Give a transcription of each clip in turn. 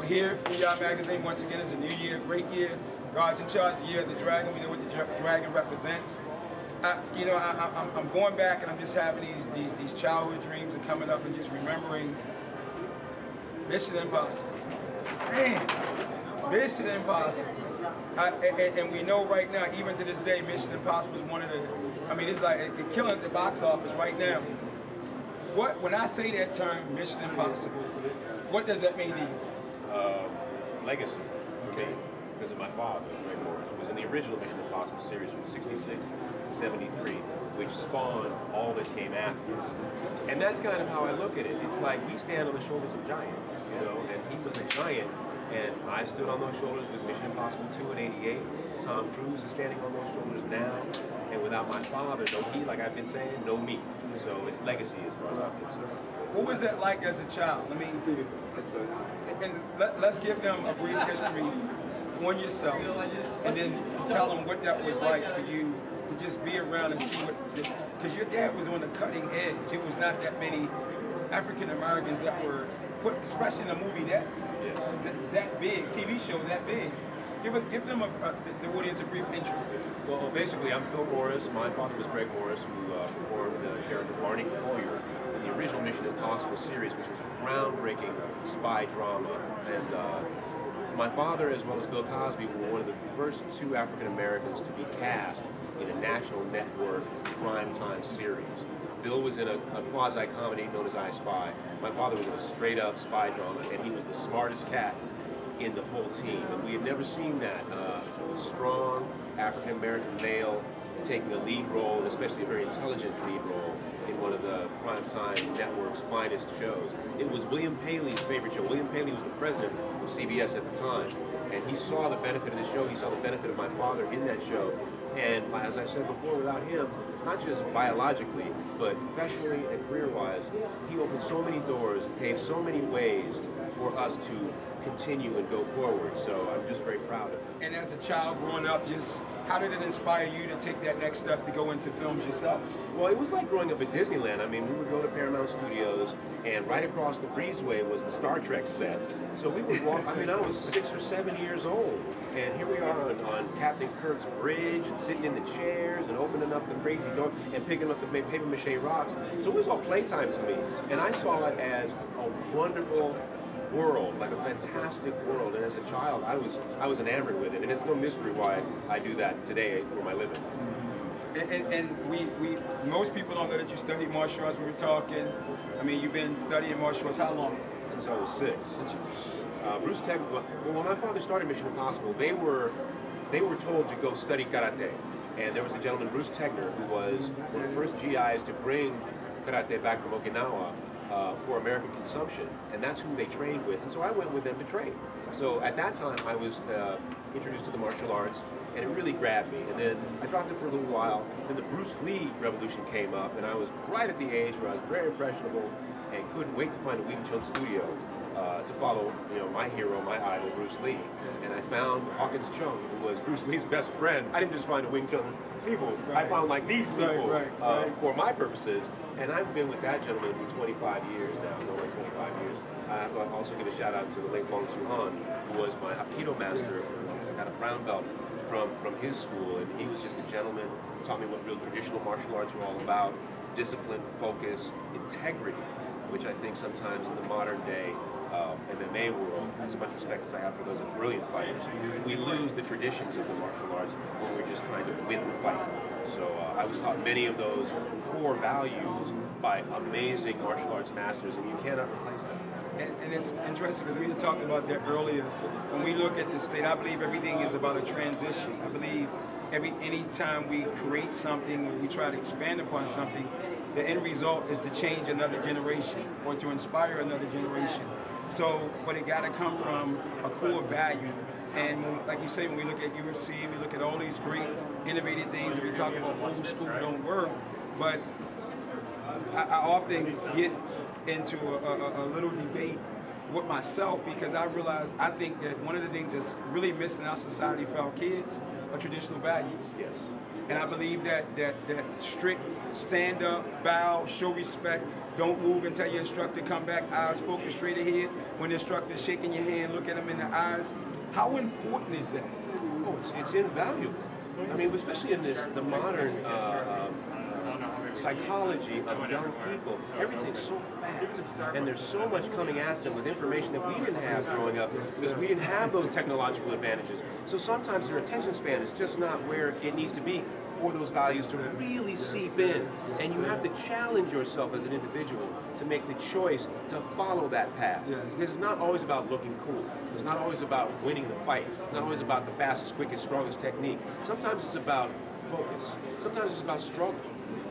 here for Y'all Magazine once again. It's a new year, great year. God's in charge, the year of the dragon. We know what the dragon represents. I'm going back and I'm just having these childhood dreams and coming up and just remembering Mission Impossible. Man, Mission Impossible. And we know right now, even to this day, Mission Impossible is one of the, I mean, it's like it's killing at the box office right now. When I say that term, Mission Impossible, what does that mean to you? Legacy for me, because of my father, Greg Morris, who was in the original Mission Impossible series from 66 to 73, which spawned all that came after. And that's kind of how I look at it. It's like we stand on the shoulders of giants, you know, and he was a giant, and I stood on those shoulders with Mission Impossible 2 in '88. Tom Cruise is standing on those shoulders now, and without my father, no he, like I've been saying, no me. So it's legacy as far as I'm concerned. What was that like as a child? I mean, and let's give them a brief history on yourself, and then tell them what that was like for you to just be around and see what, because your dad was on the cutting edge. It was not that many African Americans that were put, especially in a movie that big, TV show that big. Give them the audience a brief intro. Well, basically, I'm Phil Morris. My father was Greg Morris, who performed the character Barney Collier in the original Mission Impossible series, which was a groundbreaking spy drama. And my father, as well as Bill Cosby, were one of the first two African Americans to be cast in a national network primetime series. Bill was in a quasi-comedy known as I Spy. My father was in a straight-up spy drama, and he was the smartest cat in the whole team, and we had never seen that strong African-American male taking a lead role, and especially a very intelligent lead role in one of the primetime network's finest shows. It was William Paley's favorite show. William Paley was the president of CBS at the time, and he saw the benefit of the show. He saw the benefit of my father in that show, and as I said before, without him, not just biologically, but professionally and career-wise, he opened so many doors and paved so many ways for us to continue and go forward. So I'm just very proud of it. And as a child growing up, just how did it inspire you to take that next step to go into films yourself? Well, it was like growing up at Disneyland. I mean, we would go to Paramount Studios, and right across the breezeway was the Star Trek set. So we would walk, I mean, I was 6 or 7 years old, and here we are on Captain Kirk's bridge, and sitting in the chairs, and opening up the crazy door, and picking up the paper mache rocks. So it was all playtime to me, and I saw it as a wonderful world, like a fantastic world, and as a child I was enamored with it, and it's no mystery why I do that today for my living. And we most people don't know that you studied martial arts. We were talking, I mean, you've been studying martial arts how long? Since I was 6. Bruce Tegner, well, when my father started Mission Impossible, they were told to go study karate, and there was a gentleman, Bruce Tegner, who was one of the first GIs to bring karate back from Okinawa for American consumption, and that's who they trained with, and so I went with them to train. So at that time I was introduced to the martial arts, and it really grabbed me, and then I dropped it for a little while. Then the Bruce Lee revolution came up, and I was right at the age where I was very impressionable and couldn't wait to find a Wing Chun studio to follow, you know, my hero, my idol, Bruce Lee. And I found Hawkins Chung, who was Bruce Lee's best friend. I didn't just find a Wing Chun sequel. Right. I found like the sequel for my purposes. And I've been with that gentleman for 25 years now, over 25 years. I have to also give a shout out to the late Wong Soo Han, who was my Hapkido master. I got a brown belt from his school, and he was just a gentleman, taught me what real traditional martial arts were all about: discipline, focus, integrity, which I think sometimes in the modern day MMA world, as much respect as I have for those brilliant fighters, we lose the traditions of the martial arts when we're just trying to win the fight. So I was taught many of those core values by amazing martial arts masters, and you cannot replace them. And it's interesting because we had talked about that earlier. When we look at the state, I believe everything is about a transition. I believe any time we create something or we try to expand upon something, the end result is to change another generation or to inspire another generation. So, but it got to come from a core value. And when, like you say, when we look at UFC, we look at all these great innovative things, and we talk about old school don't work. But I often get into a little debate with myself because I think that one of the things that's really missing in our society for our kids are traditional values. Yes. And I believe that strict stand up, bow, show respect, don't move until your instructor come back, eyes focused straight ahead. When the instructor's shaking your hand, look at him in the eyes. How important is that? Oh, it's invaluable. I mean, especially in the modern psychology of young people, everything's so fast, and there's so much coming at them with information that we didn't have growing up because we didn't have those technological advantages. So sometimes their attention span is just not where it needs to be for those values to really seep in, and you have to challenge yourself as an individual to make the choice to follow that path. Because it's not always about looking cool. It's not always about winning the fight. It's not always about the fastest, quickest, strongest technique. Sometimes it's about focus. Sometimes it's about struggle.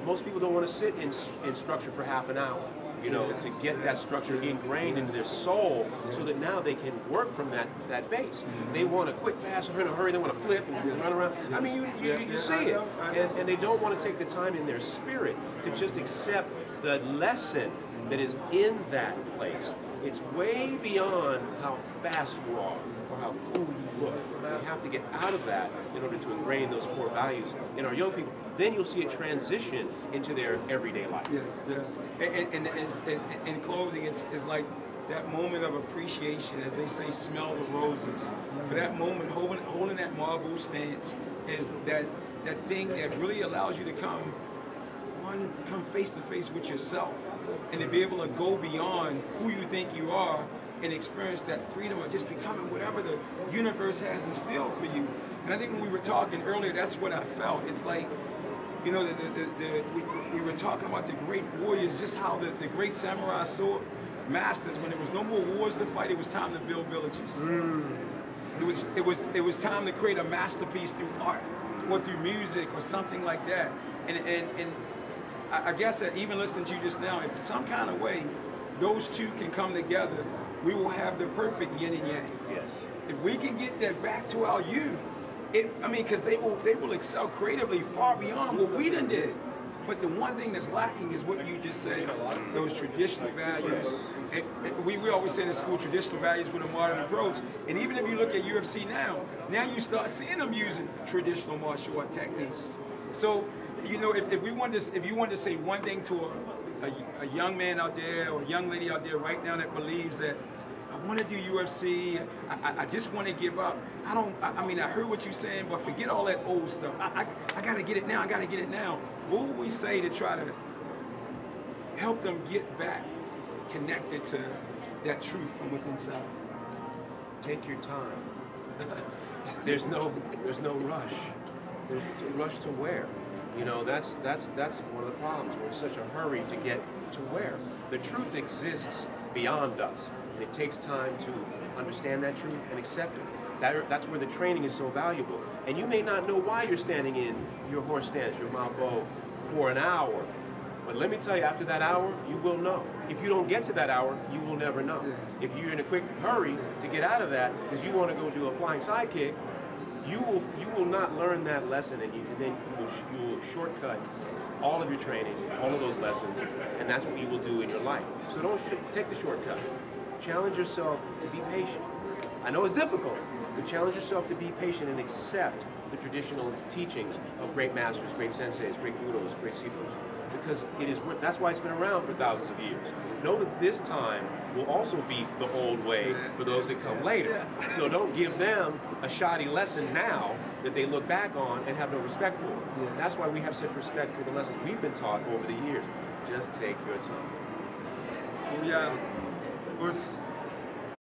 Most people don't want to sit in structure for half an hour, you know, to get that structure ingrained into their soul so that now they can work from that base. They want a quick pass in a hurry, they want to flip and run around. I mean, you see it. And they don't want to take the time in their spirit to just accept the lesson that is in that place. It's way beyond how fast you are or how cool you look. We have to get out of that in order to ingrain those core values in our young people. Then you'll see a transition into their everyday life. Yes. And in closing, it's like that moment of appreciation, as they say, smell the roses. For that moment, holding that marble stance is that thing that really allows you to come face to face with yourself, and to be able to go beyond who you think you are and experience that freedom of just becoming whatever the universe has instilled for you. And I think when we were talking earlier, that's what I felt. It's like, you know, we were talking about the great warriors, just how the great samurai sword masters, when there was no more wars to fight, it was time to build villages. It was time to create a masterpiece through art or through music or something like that. And I guess that even listening to you just now, if some kind of way those two can come together, we will have the perfect yin and yang. Yes. If we can get that back to our youth, because they will excel creatively far beyond what we done did. But the one thing that's lacking is what you just said, those traditional values. We always say in the school, traditional values with a modern approach. And even if you look at UFC now you start seeing them using traditional martial art techniques. So, you know, if you wanted to say one thing to a young man out there or a young lady out there right now that believes that I want to do UFC, I just want to give up. I mean, I heard what you're saying, but forget all that old stuff. I got to get it now, I got to get it now. What would we say to try to help them get back connected to that truth from within inside? Take your time. There's no rush. There's a rush to where? You know, that's one of the problems. We're in such a hurry to get to where. The truth exists beyond us, and it takes time to understand that truth and accept it. That's where the training is so valuable. And you may not know why you're standing in your horse stance, your Mount Bow, for an hour. But let me tell you, after that hour, you will know. If you don't get to that hour, you will never know. If you're in a quick hurry to get out of that because you want to go do a flying sidekick, you will not learn that lesson, and then you will shortcut all of your training, all of those lessons, and that's what you will do in your life. So don't take the shortcut. Challenge yourself to be patient. I know it's difficult, but challenge yourself to be patient and accept the traditional teachings of great masters, great senseis, great gurus, great sifus, because that's why it's been around for thousands of years. Know that this time will also be the old way for those that come later. So don't give them a shoddy lesson now that they look back on and have no respect for. That's why we have such respect for the lessons we've been taught over the years. Just take your time. Yeah.